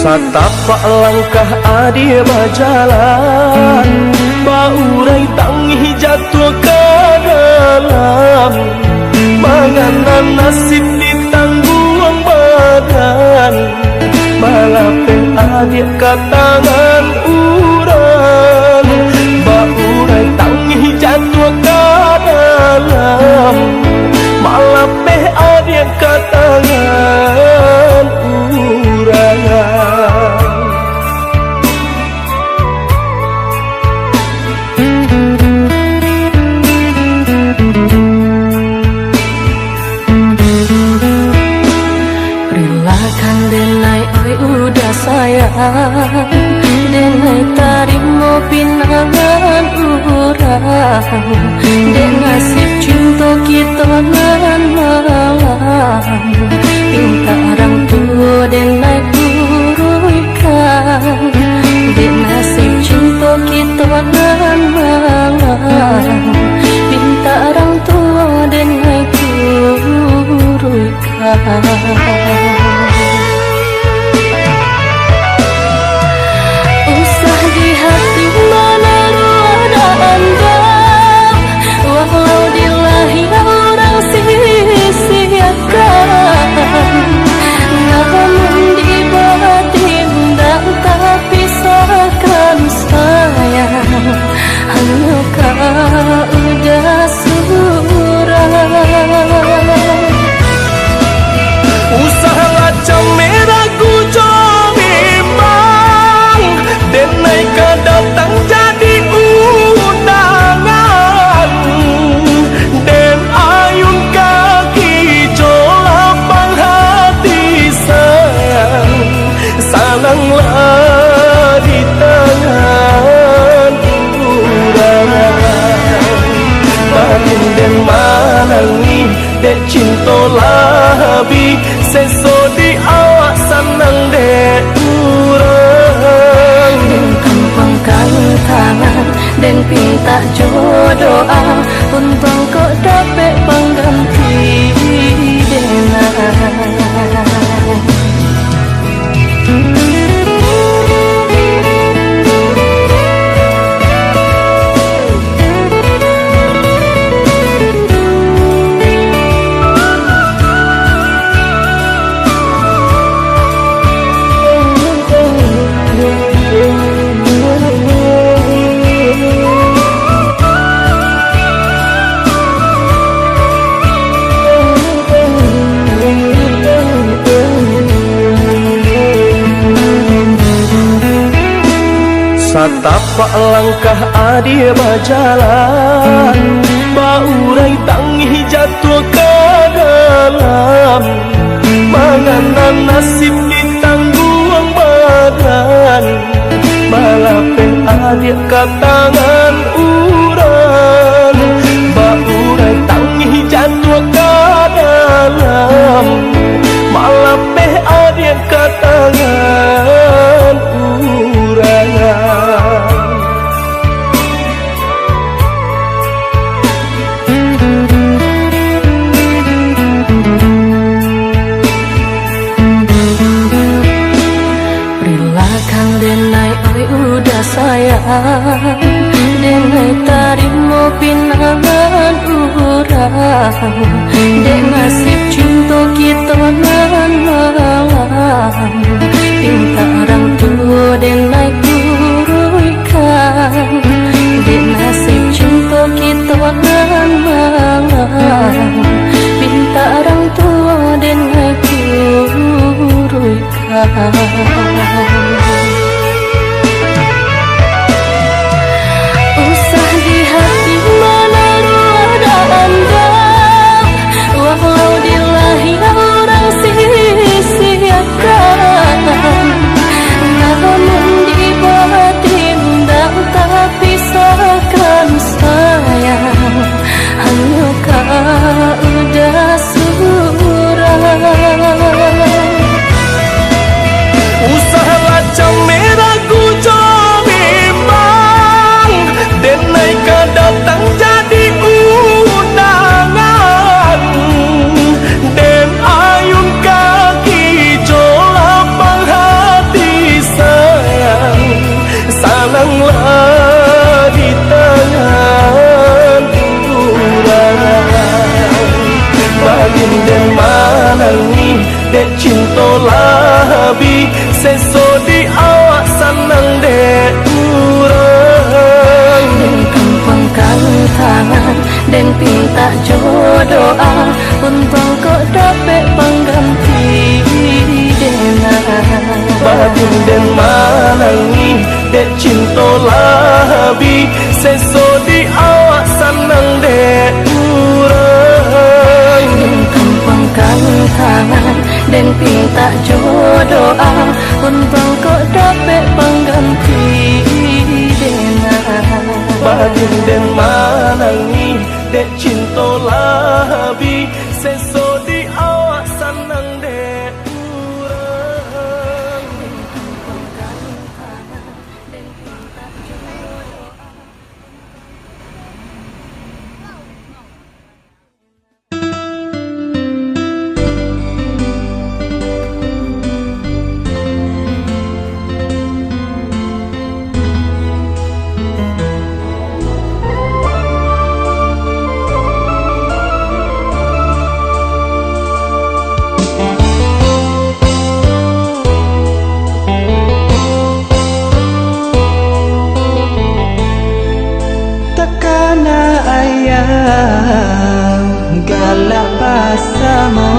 Satapak langkah adia berjalan, baurai tangi jatuh ke dalam. Menganan nasib ditanggung badan, balapeh adia ke tangan urang. Baurai tangi jatuh ke dalam, malapeh adia ke tangan urang. Relakan denai oi udah sayang, denai tarimo pinangan urang. Den nasib cinta kita nan malam, pinta orang tua denai urutkan. Den nasib cinta kita nan malam, pinta orang tua denai urutkan. Usah di hati mana ada anda, walau di lahir orang sia-siakan. Namun di batin dan tak pisahkan sayang, hanya kau udah surang. Usahalah camera gujo memang, denai ka datang jadi undangan. Den ayun kaki jolapang hati sayang, salanglah di tangan urang. Batin den malangi dek cinta labi, seso di awak senang dek urang. Den kempangkan tangan, den pinta jodoa, untung kau dapat pengganti denai. Satapak langkah adia berjalan, baurai tangi jatuh ke dalam. Menganan nasib ditanggung badan, balapeh adia ke tangan urang. Baurai tangi jatuh ke dalam, malapeh adia ke tangan urang. Relakan denai oi udah sayang, denai tarimo pinangan urang. Den nasib cinta kita nan malam, pinta orang tua denai urutkan. Den nasib cinta kita nan malam, pinta orang tua denai urutkan. Usah di hati mana ada anda, walau di lahir orang sia-siakan. Namun di batin dan tak pisahkan sayang, hanya kau udah surang. Usahalah camera gujo memang, denai ka datang jadi undangan. Den ayun kaki jolapang hati dek cinta labi seso di awak senang dek urang Kampangkan tangan dan pinta jodoa untuk kau dapat pengganti denang batin den malangi dek cinta labi seso di awak senang dek urang Kampangkan tangan dan pinta jodoa untuk kau dapat pengganti denang batin den malangi dek cinta labi seso di awak senang dek urang galak pasamo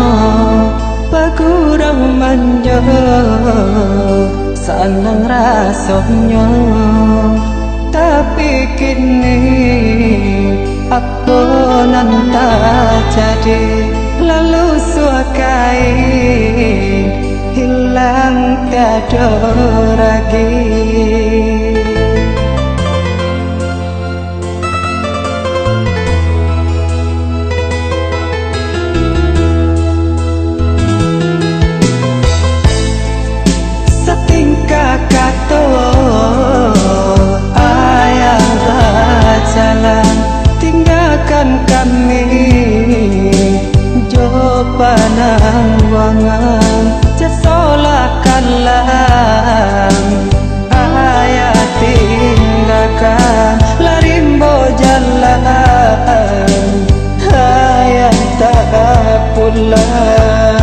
pagurang manjo seneng rasanya tapi kini apa nanta jadi lalu suakai hilang tiada lagi kata ayah berjalan tinggalkan kami jawaban wangan jasolakanlah ayah tinggalkan larimbo jalan ayah tak pulang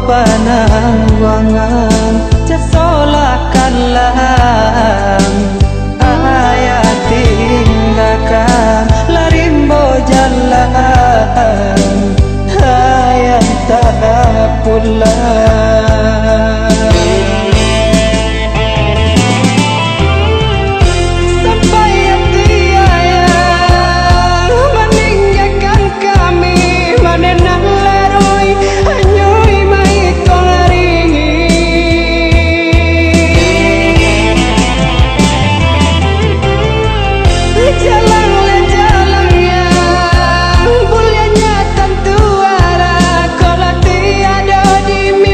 panangan jasolakanlah ayah tinggalkan larimbo jalan ayah tak pulang di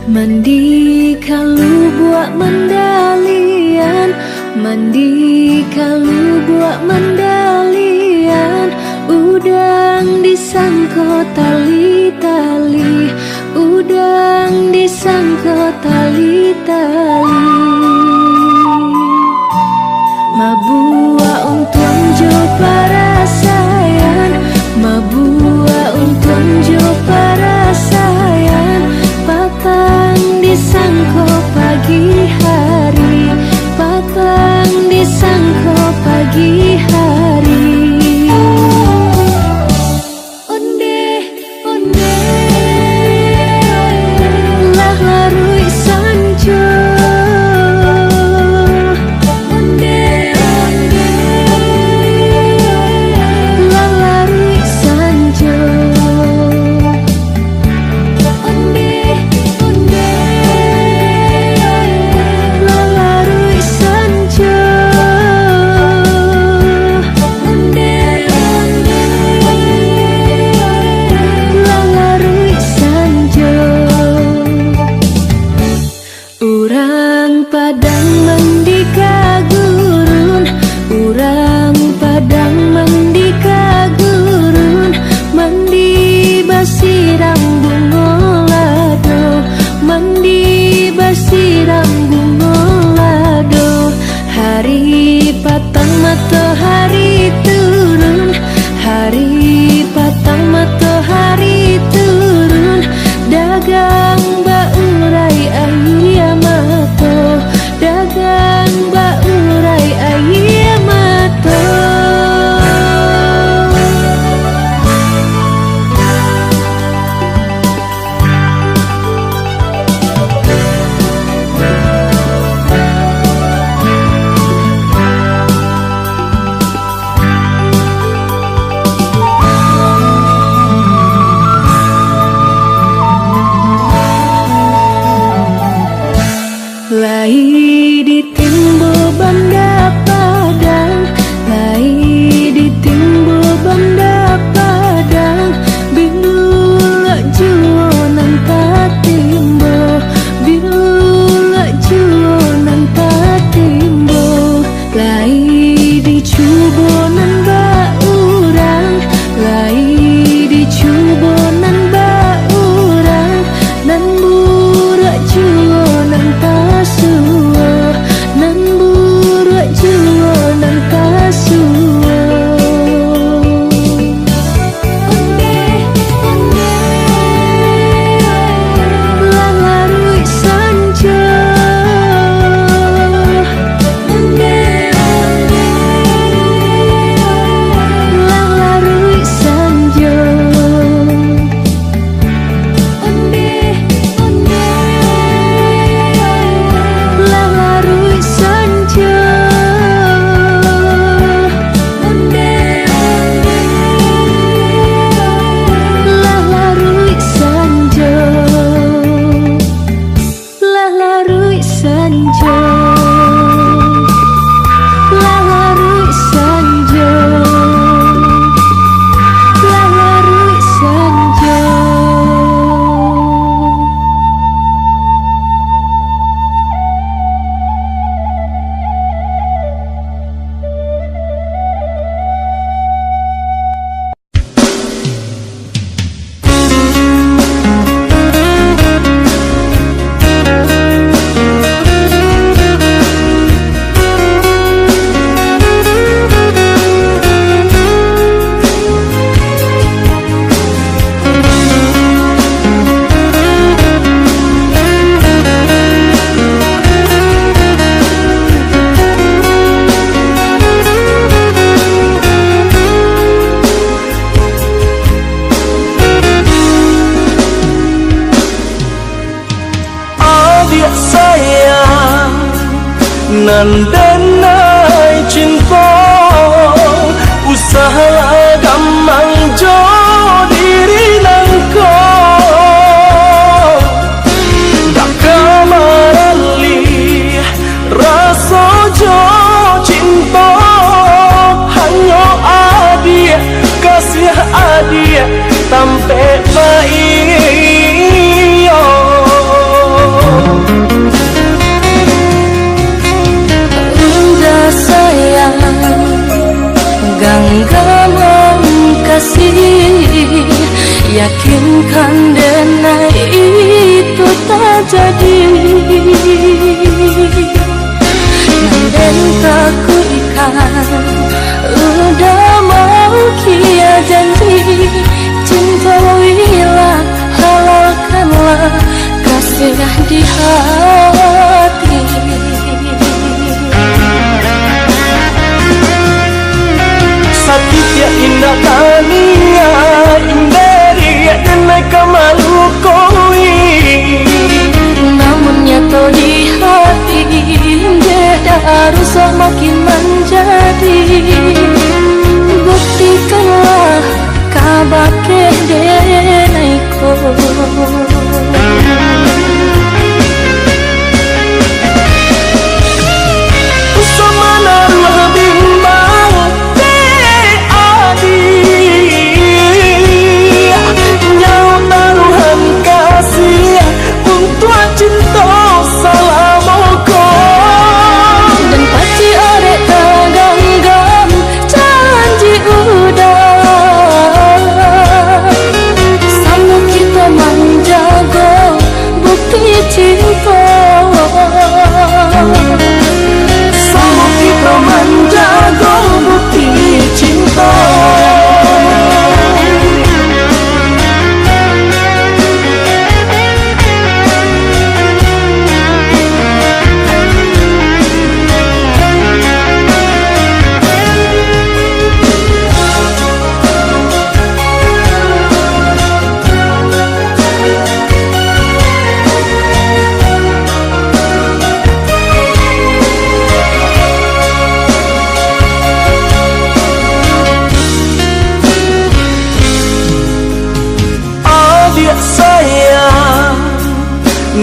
Mandi kalau buat mandalian, mandi kalau buat mandalian. Udang disangko tali-tali, udang disangko tali-tali. Mabua untuk jo para sayang, mabua untuk jo para sayang. Patang disangko pagi hari, patang disangko pagi hari. Onde, onde, lah larui sanjo. Onde, onde, lah larui sanjo. Onde, onde, lah larui sanjo. Onde, onde, lah larui sanjo. Urang Padang mendika gurun, urang Padang mendika gurun. Mandi basiram bungolado, mandi basiram bungolado. Hari patang matahari turun, hari patang matahari turun. Dagang baurai ayamato, dagang baurai ayamato. Lai di timbo banda Padang, lai di timbo banda Padang. Bila juo nan tatimbo, bila juo nan tatimbo. Lai di cubo nan baurang, lai di cubo nan baurang. Nan burak juo nan tasuo, nan burak juo nan tasuo. Onde, onde, lah larui sanjo. Onde, onde, lah larui sanjo. Onde, onde, lah larui sanjo. Onde, onde, lah larui sanjo. Lah larui sanjo. Lah larui sanjo. Lah larui sanjo. Adik sayang nan denai cinta, usaha gamang jo diri nangko. Dak kamarali rasa jo cinta, hanya adik kasih adik tampe baik.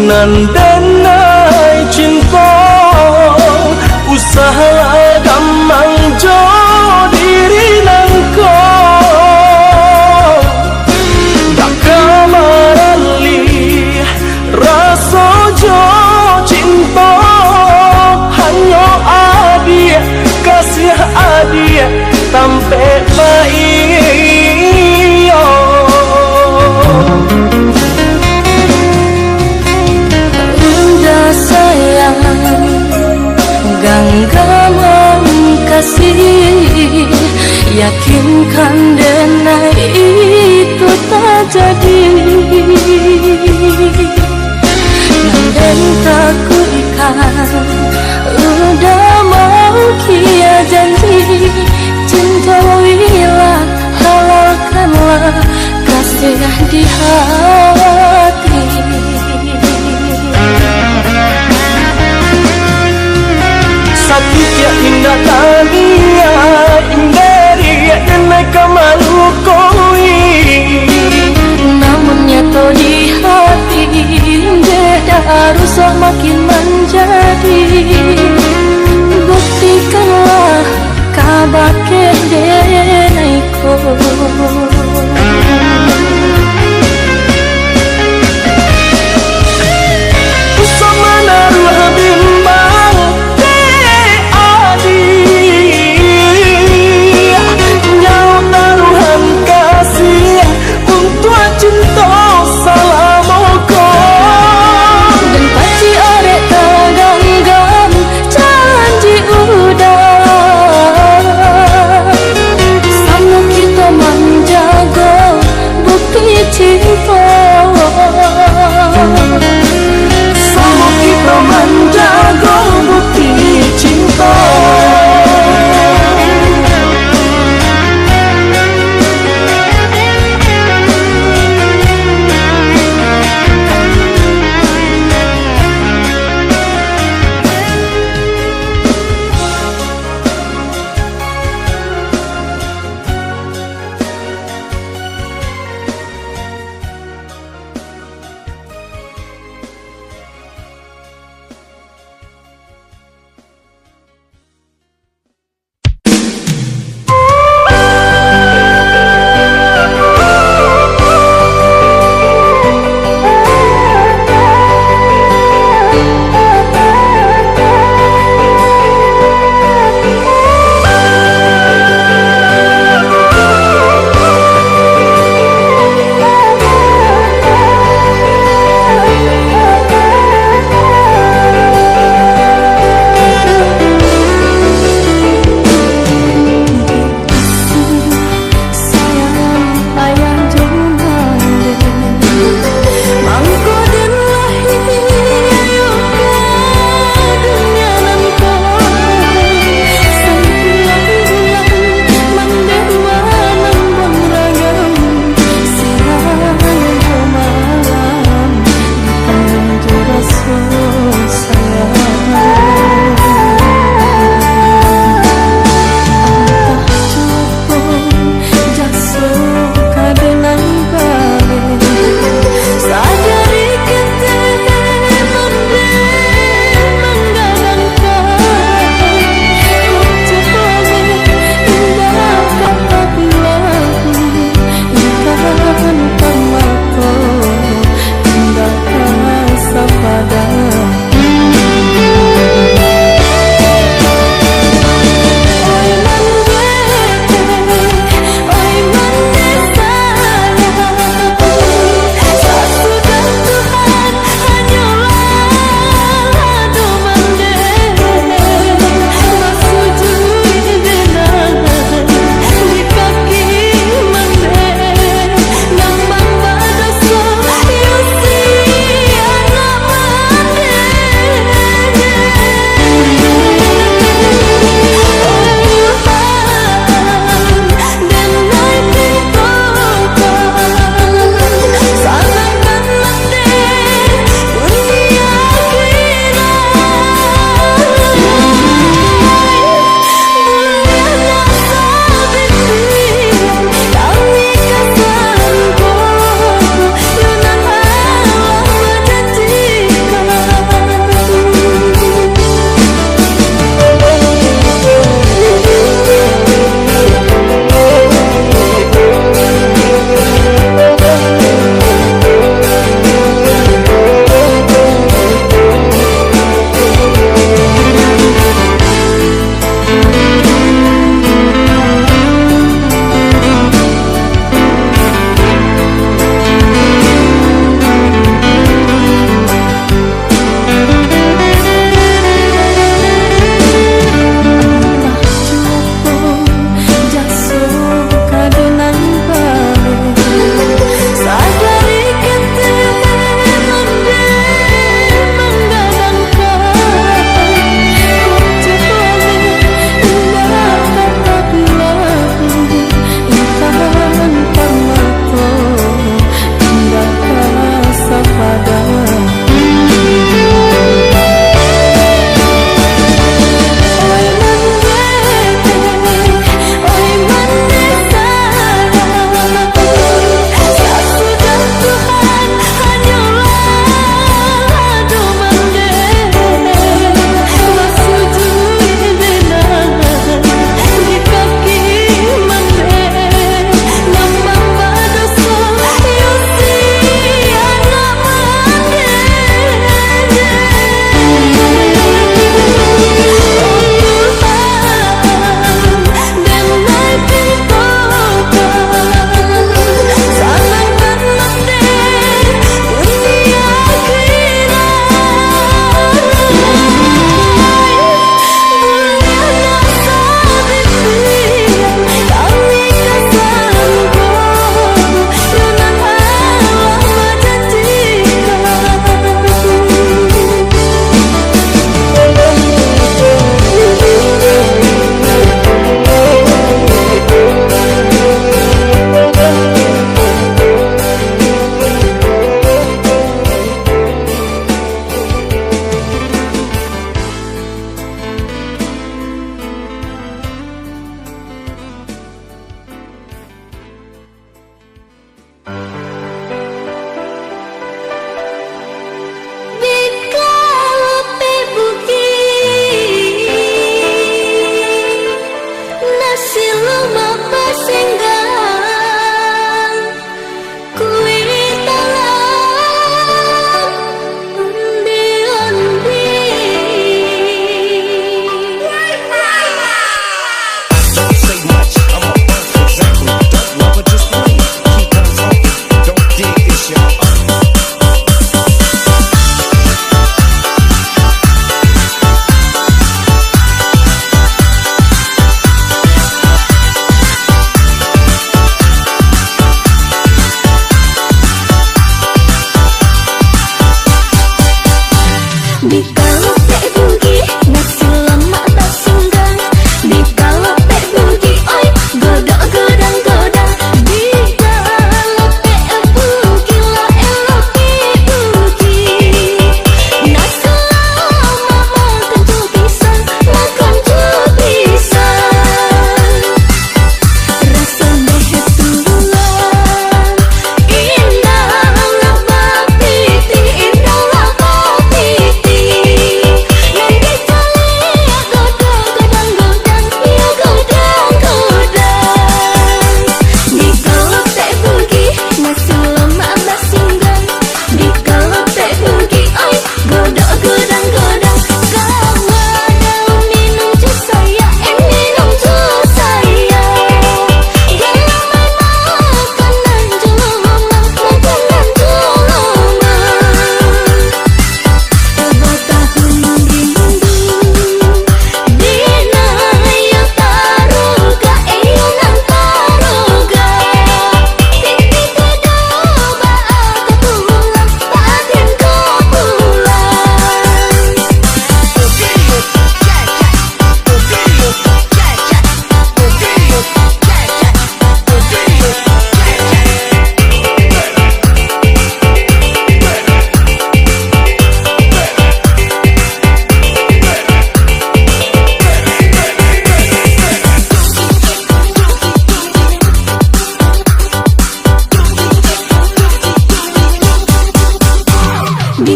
nandenai cinta usaha gamang jo diri nangko dak kamarali rasa jo cinta hanya adia kasih adia sampai baik udah sayang genggaman kasih yakinkan denai itu tak jadi dan takutkan udah mau kia janji cinta wilah halalkanlah kasih di hati sakit ya indah tania indaria denai kamalu koi namun nyata di hati beda rusak makin menjadi buktikanlah kabake denaiko sama naruh bimbang te adi nyawa taruhan kasih untuk cinta salamoko dan pasti orek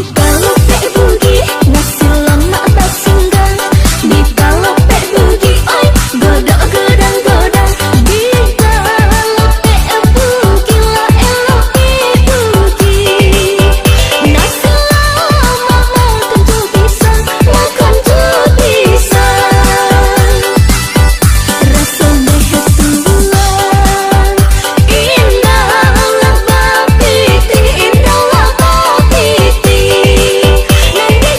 Indah lah bapiti, nanti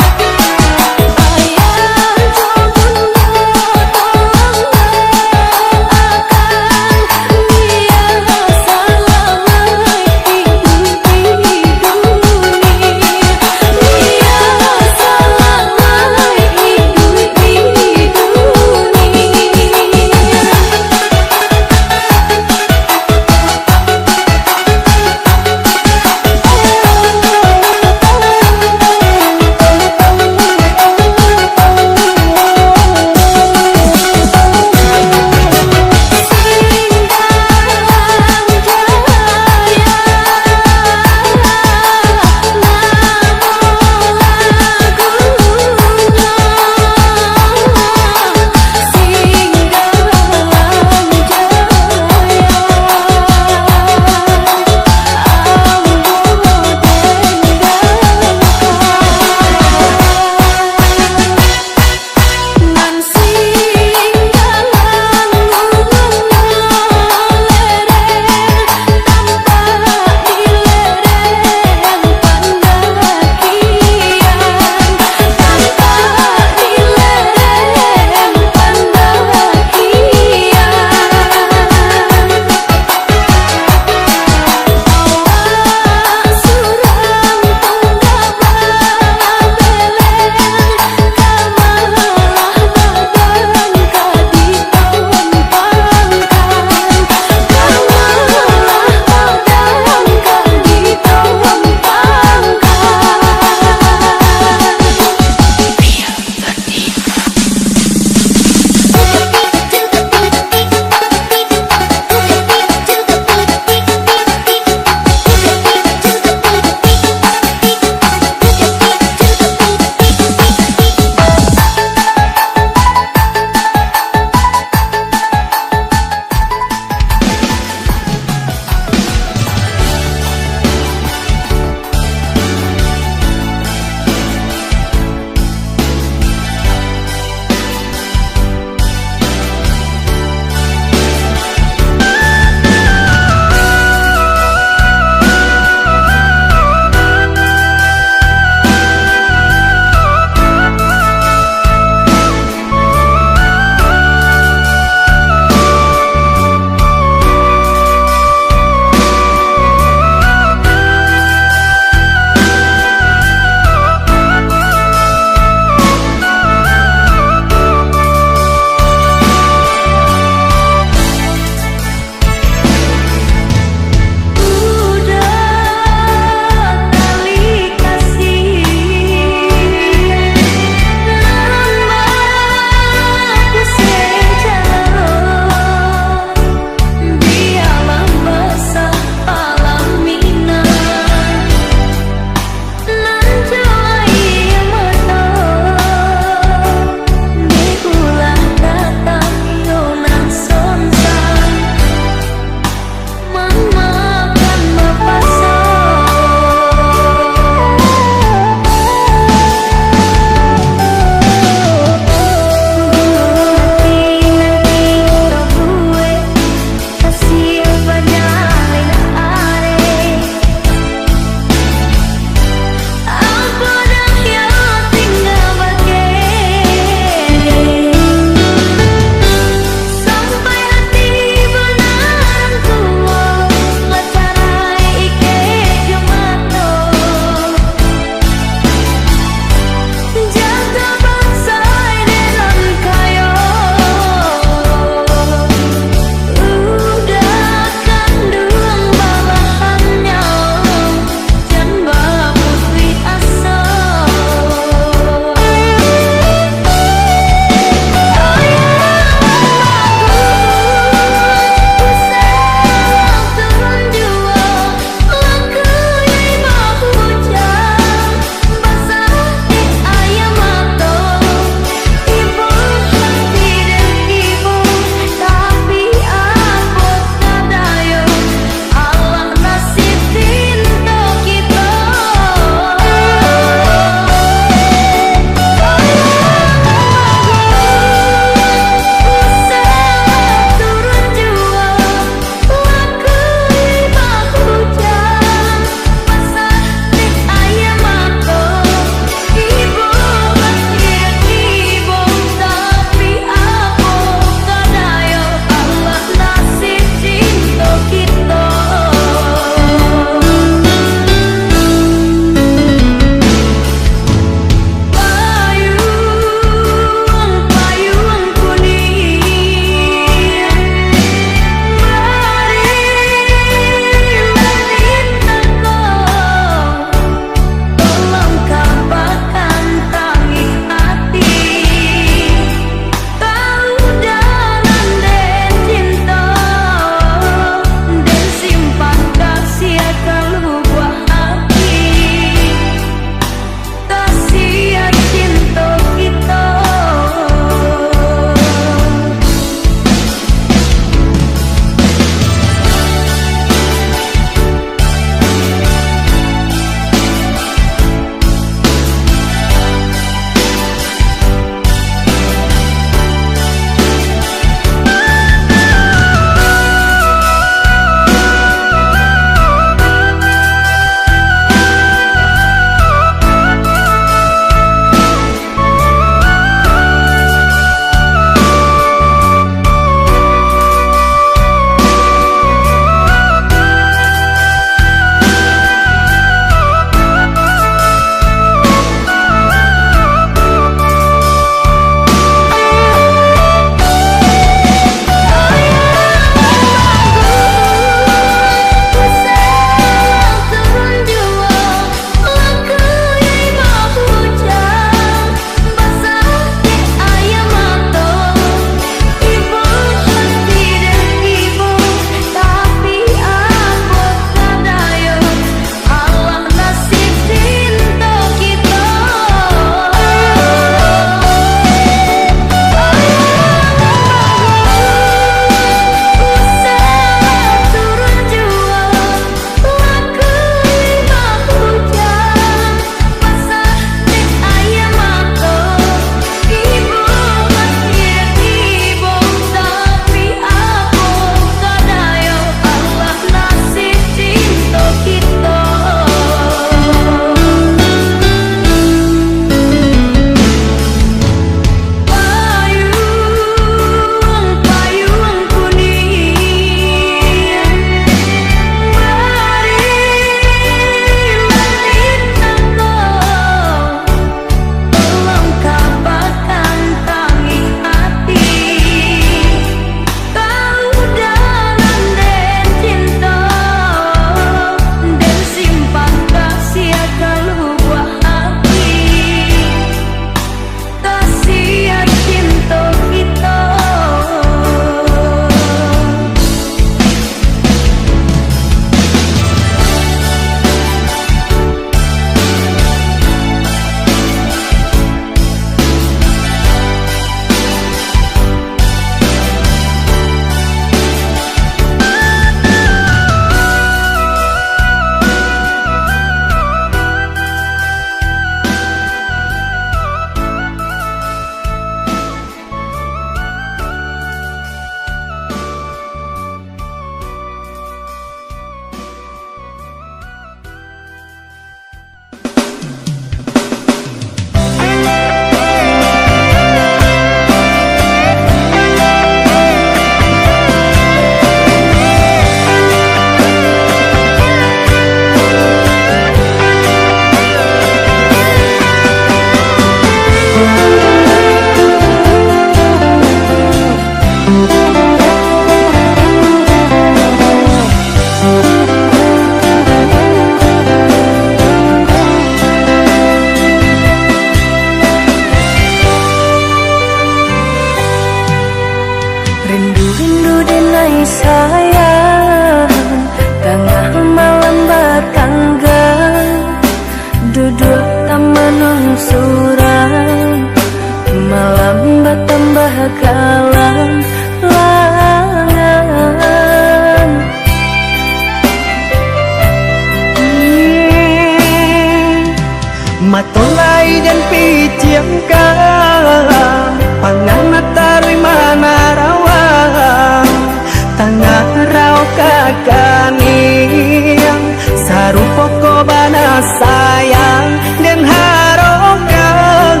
kaniang sarupa kobana sayang dan harokan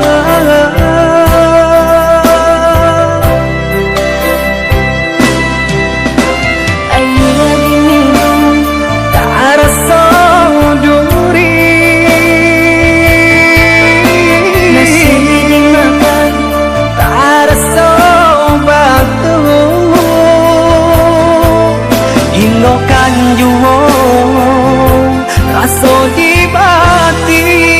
ayeuna diminum tak rasa duri nasi dimakan tak rasa batu hinggakan juo rasa di bati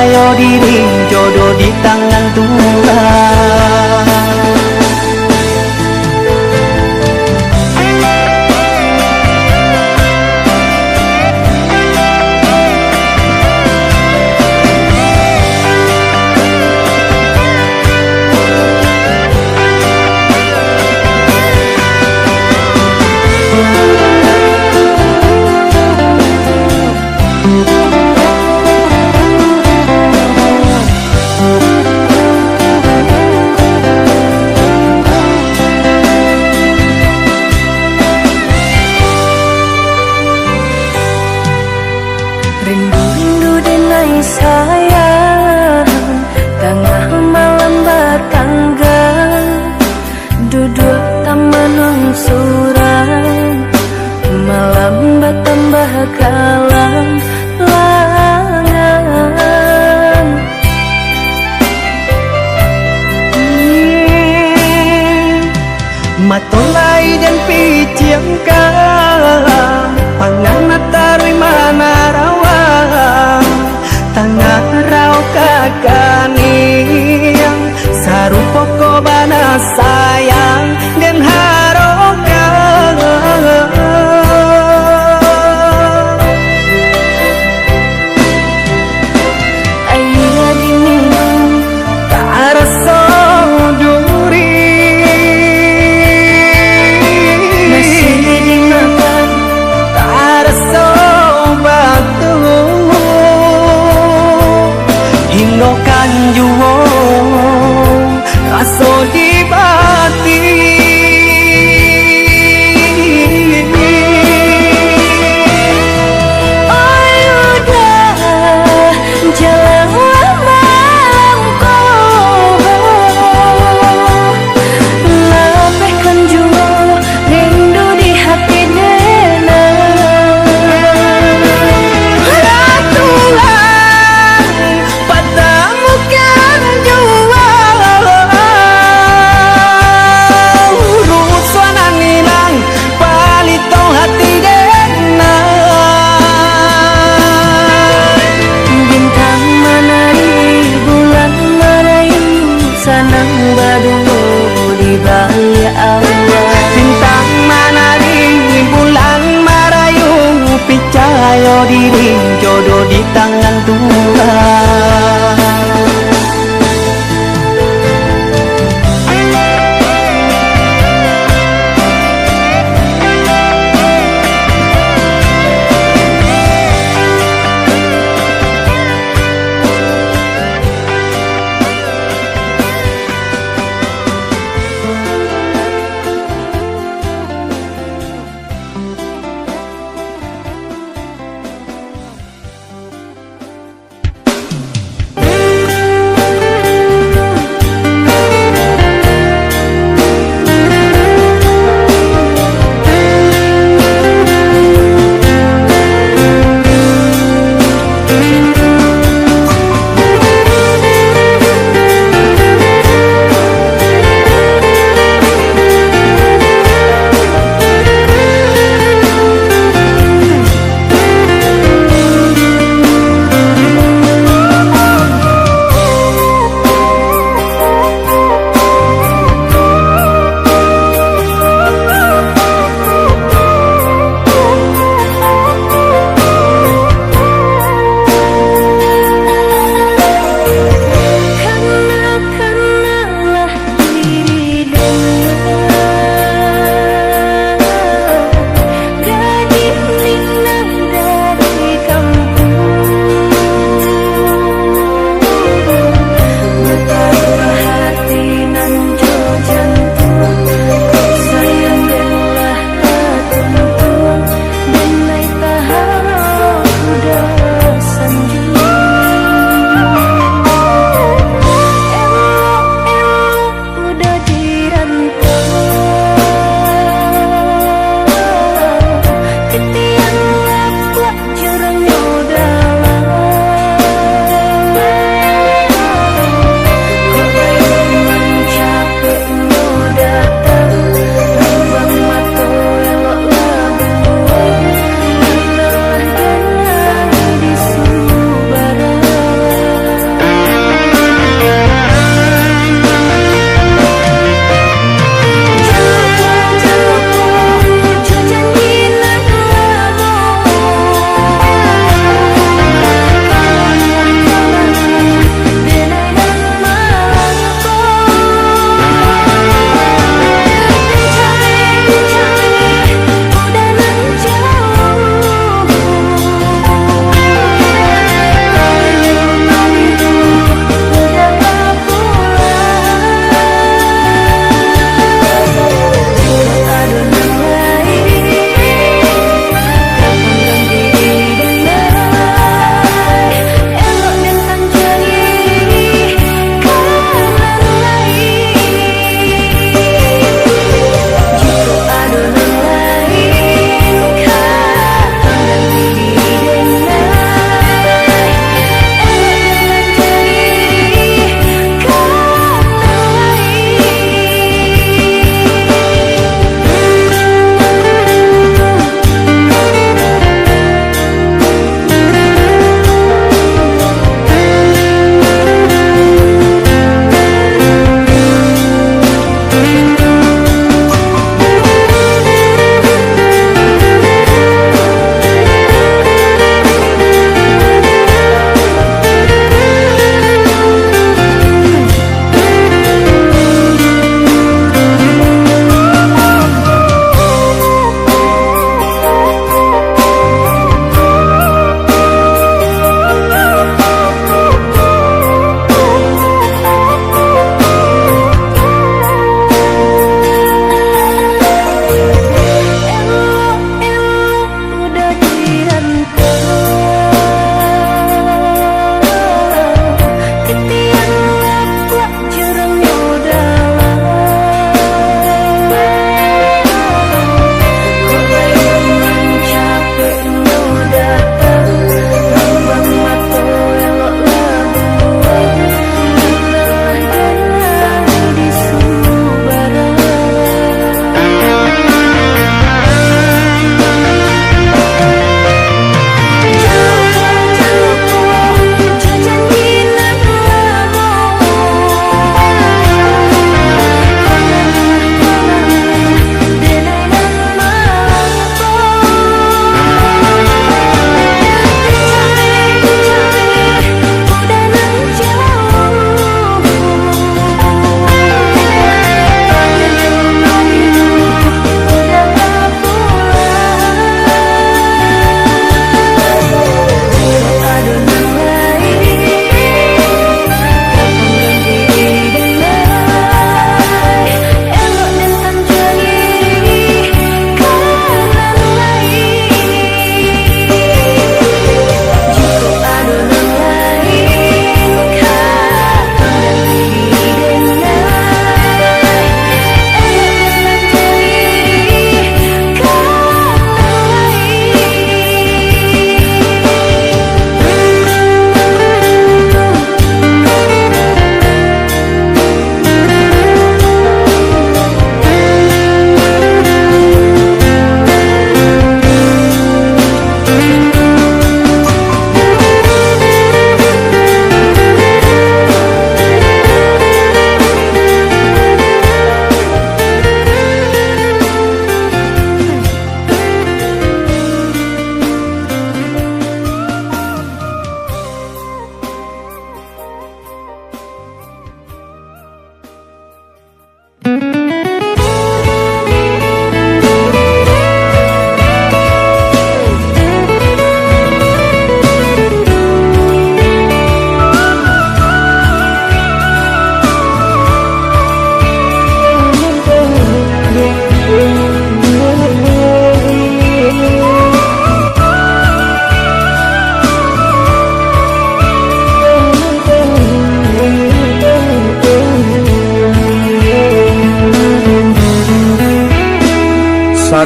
ayo diri jodoh di tangan Tuhan. rindu-rindu denai sayang tengah malam bertangga duduk taman surang malam bertambah kalam langan matolai dan piciangka pangan tarui mana rawa tangah rau kakaniang sarupa kobana sayang dan harokan ayeuna diminum tak rasa duri nasi dimakan tak rasa batu hinggakan juo rasa di bati ayo diri jodoh di tangan Tuhan.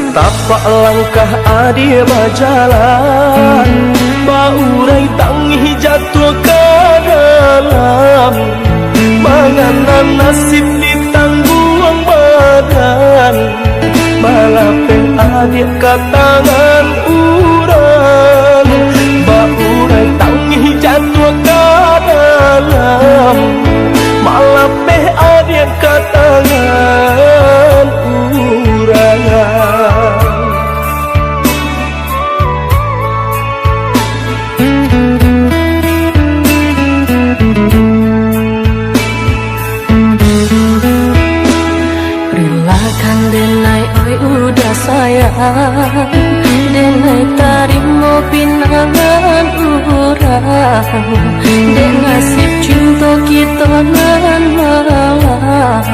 Satapak langkah adi berjalan, baurai tangi jatuh ke dalam. Menganan nasib ditanggung badan, malapeh adik ke tangan urang. Baurai tangi jatuh ke dalam, malapeh adik ke tangan urang. Relakan denai oi udah sayang, denai tarimo pinangan urang, den nasib cinta kita nan malam.